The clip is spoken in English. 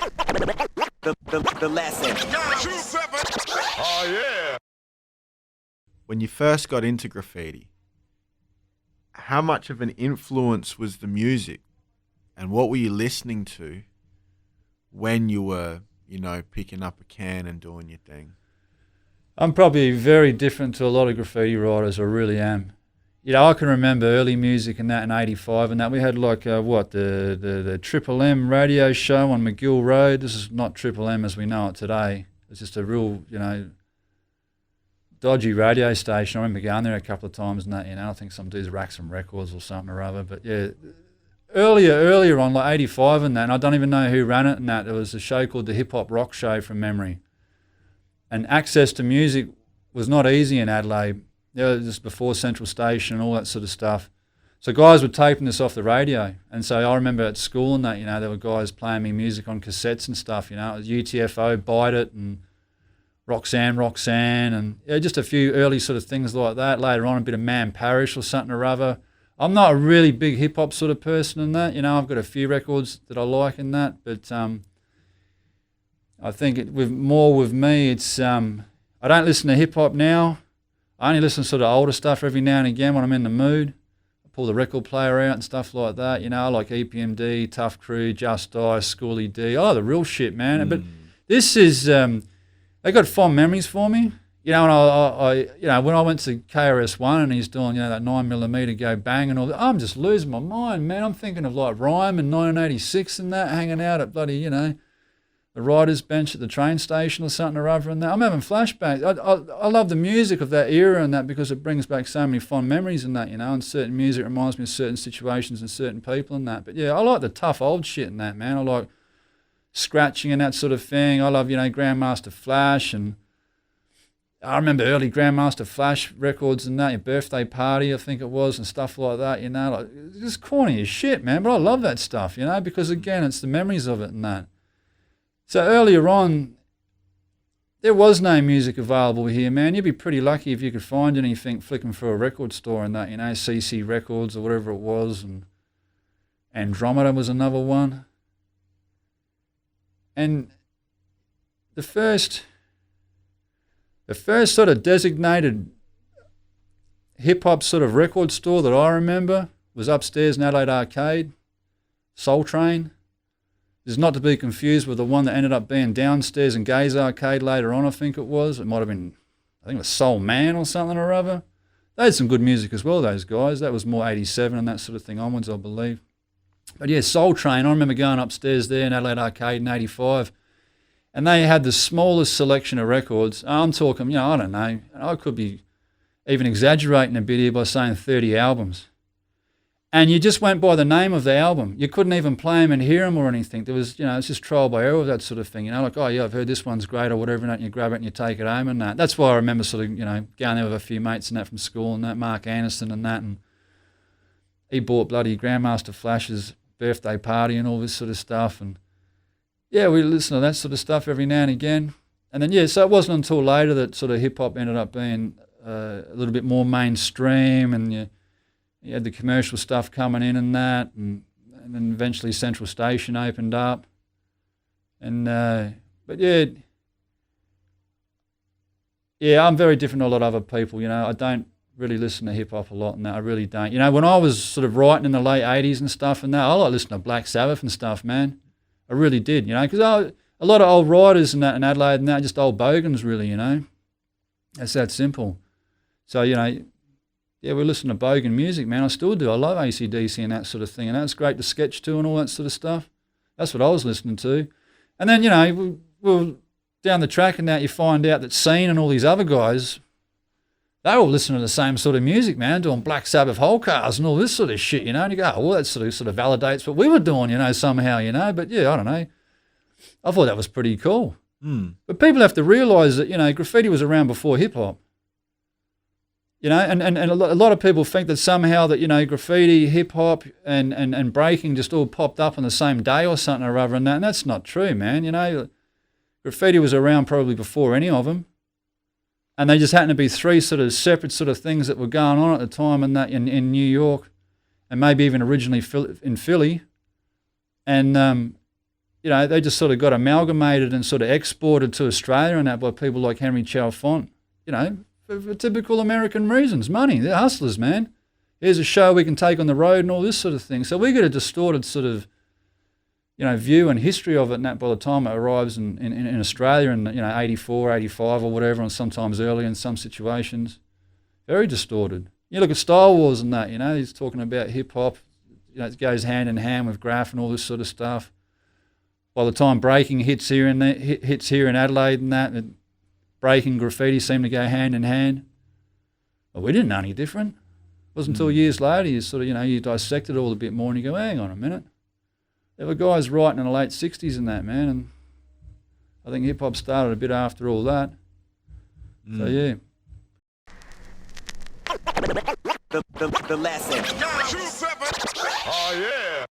The lesson. Oh, yeah. When you first got into graffiti, how much of an influence was the music, and what were you listening to when you were, picking up a can and doing your thing? I'm probably very different to a lot of graffiti writers. I really am. I can remember early music and that in '85 and that. We had the Triple M radio show on McGill Road. This is not Triple M as we know it today. It's just a real, dodgy radio station. I remember going there a couple of times and that, I think some dudes racked some records or something or other. But yeah, earlier on, like '85 and that, and I don't even know who ran it and that. There was a show called the Hip Hop Rock Show from memory. And access to music was not easy in Adelaide. Just before Central Station and all that sort of stuff. So guys were taping this off the radio. And so I remember at school and that, there were guys playing me music on cassettes and stuff, It was UTFO, Bite It, and Roxanne, and just a few early sort of things like that. Later on, a bit of Man Parish or something or other. I'm not a really big hip-hop sort of person in that. I've got a few records that I like in that. But I think with me, it's I don't listen to hip-hop now. I only listen to sort of older stuff every now and again when I'm in the mood. I pull the record player out and stuff like that. I like EPMD, Tough Crew, Just Ice, Schoolie D. I like the real shit, man. But this is, they got fond memories for me. And I when I went to KRS-One and he's doing, that 9mm go bang and all that, I'm just losing my mind, man. I'm thinking of like Rhyme in 1986 and that, hanging out at bloody, the writer's bench at the train station or something or other and that. I'm having flashbacks. I love the music of that era and that because it brings back so many fond memories and that, and certain music reminds me of certain situations and certain people and that. But yeah, I like the tough old shit and that, man. I like scratching and that sort of thing. I love, Grandmaster Flash, and I remember early Grandmaster Flash records and that, your birthday party, I think it was, and stuff like that, like it's just corny as shit, man. But I love that stuff, because again, it's the memories of it and that. So earlier on, there was no music available here, man. You'd be pretty lucky if you could find anything flicking through a record store and that, CC Records or whatever it was, and Andromeda was another one. And the first sort of designated hip-hop sort of record store that I remember was upstairs in Adelaide Arcade, Soul Train. Is not to be confused with the one that ended up being downstairs in Gaze Arcade later on, I think it was. It might have been, I think it was Soul Man or something or other. They had some good music as well, those guys. That was more 87 and that sort of thing onwards, I believe. But yeah, Soul Train, I remember going upstairs there in Adelaide Arcade in 85, and they had the smallest selection of records. I'm talking, I don't know, I could be even exaggerating a bit here by saying 30 albums. And you just went by the name of the album. You couldn't even play them and hear them or anything. There was, it's just trial by error, that sort of thing. Like, oh yeah, I've heard this one's great or whatever, and you grab it and you take it home and that. That's why I remember sort of, going there with a few mates and that from school and that, Mark Anderson and that, and he bought bloody Grandmaster Flash's birthday party and all this sort of stuff. And yeah, we listened to that sort of stuff every now and again. And then, so it wasn't until later that sort of hip-hop ended up being a little bit more mainstream, and you had the commercial stuff coming in and that, and then eventually Central Station opened up. And but yeah, I'm very different to a lot of other people. I don't really listen to hip hop a lot, and that I really don't. When I was sort of writing in the late '80s and stuff, and that, I like listening to Black Sabbath and stuff, man. I really did, because a lot of old writers and that in Adelaide and that, just old bogans, really, That's that simple. So yeah, we listen to bogan music, man. I still do. I love AC/DC and that sort of thing, and that's great to sketch to and all that sort of stuff. That's what I was listening to. And then, we'll down the track and that, you find out that Scene and all these other guys, they're all listening to the same sort of music, man, doing Black Sabbath whole cars and all this sort of shit, and you go, oh, well, that sort of validates what we were doing, somehow, but yeah, I don't know. I thought that was pretty cool. But people have to realise that, graffiti was around before hip-hop. And a lot of people think that somehow that, graffiti, hip-hop, and breaking just all popped up on the same day or something or other, and that's not true, man. Graffiti was around probably before any of them, and they just happened to be three sort of separate sort of things that were going on at the time and that in New York, and maybe even originally in Philly. And they just sort of got amalgamated and sort of exported to Australia and that by people like Henry Chalfont, for typical American reasons. Money, they're hustlers, man. Here's a show we can take on the road and all this sort of thing. So we get a distorted sort of, view and history of it and that by the time it arrives in Australia in, 84, 85 or whatever, and sometimes early in some situations. Very distorted. You look at Star Wars and that, he's talking about hip-hop, it goes hand in hand with graph and all this sort of stuff. By the time breaking hits here in Adelaide and that, breaking graffiti seem to go hand in hand. Well, we didn't know any different. It wasn't until years later you sort of, you dissect it all a bit more and you go, hang on a minute. There were guys writing in the late 60s and that, man, and I think hip-hop started a bit after all that. So, yeah. The lesson. Oh, yeah.